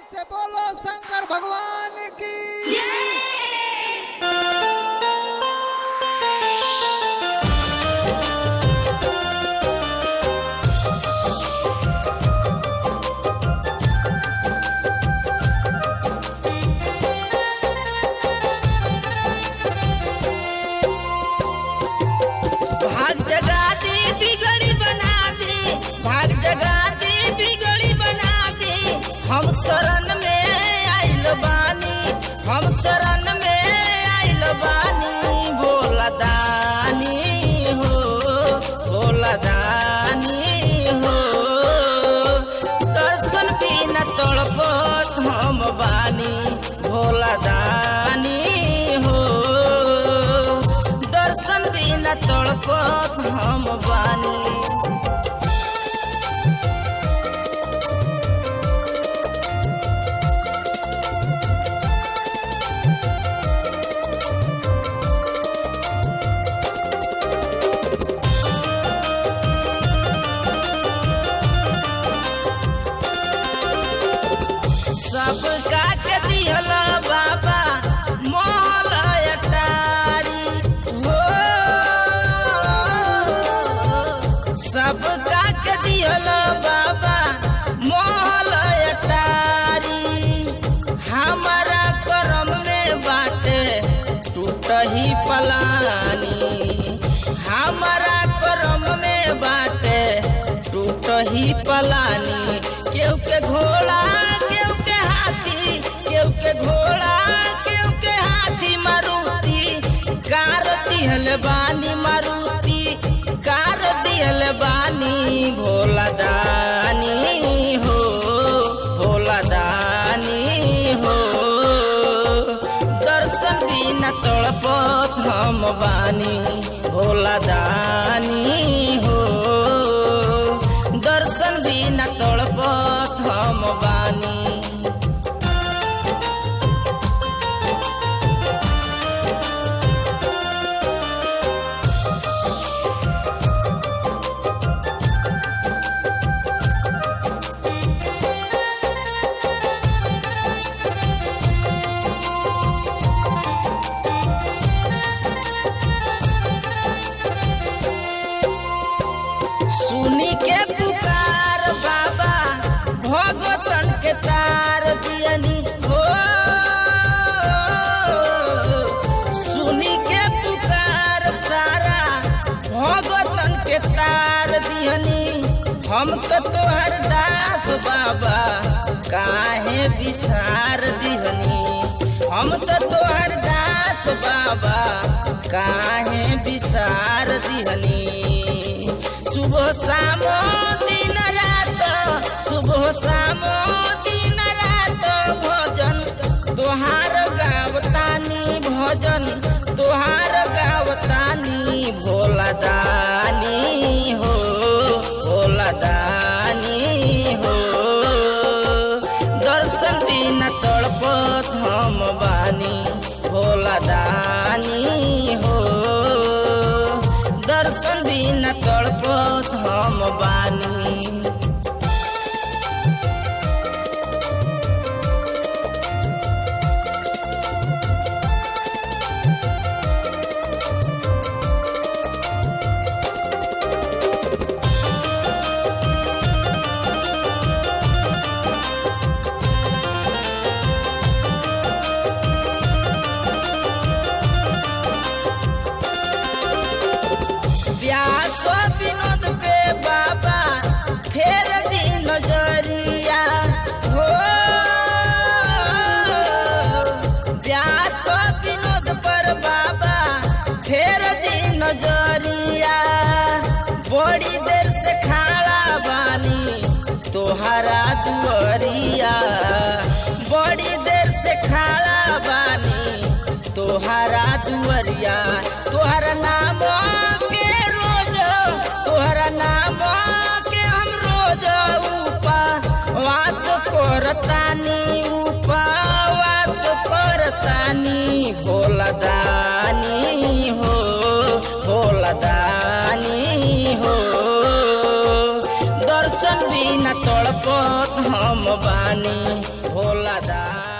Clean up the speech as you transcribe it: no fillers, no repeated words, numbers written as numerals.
से बोलो शंकर भगवान की भाग जगा दे बिगड़ी बना दे, भाग जगा दे बिगड़ी बना दे। हम शरण में आइल बानी, हम शरण में आइल बानी। भोला दानी हो, भोला दानी हो। दर्शन बिना तड़पत हम बानी, भोला दानी हो। दर्शन बिना तड़पत हम बानी। सब का दिहल बाबा मोहल अटारी हो। सब का दिहल बाबा मोहल अटारी। हमारा करम में बाटे टूट ही पलानी, हमारा करम में बाटे टूट ही पलानी। केहू के घोड़ा केहू के हाथी, केहू के घोड़ा केहू के हाथी। मारुति कार दिहल बानी, मारुति कार दिहल बानी। भोला दानी हो, भोला दानी हो। दर्शन बिना तड़पत हम बानी, भोला दानी हो। दर्शन बिना तड़पत हम बानी। सुनी के पुकार बाबा भगतन के तार दियनी हो। सुनी के पुकार सारा भगतन के तार दियनी। हम तो तोहर दास बाबा काहे विसार दिहनी। हम तो तोहर दास बाबा काहे विसार दिहनी। सुबह शाम दिन रात, सुबह शाम दिन रात भजन तोहार गावतानी, भजन तोहार गावतानी। भोला दानी हो, भोला दानी हो। दर्शन बिना तड़पत हम बानी, भोला दानी हो। दर्शन बिना तड़पत हम बानी। व्यास विनोद पे बाबा फेर दी नजरिया हो। व्यास विनोद पर बाबा फेर दी नजरिया। बड़ी देर से खड़ा बानी तोहरा दुआरिया, बड़ी देर से खड़ा बानी तोहरा दुआरिया। तोहरा नाम के रोज, तोहरा नाम के हम रोज उपवास करतानी, उपवास करतानी। भोला दानी हो, भोला दानी हो। दर्शन बिना तड़पत हम बानी, भोला दास।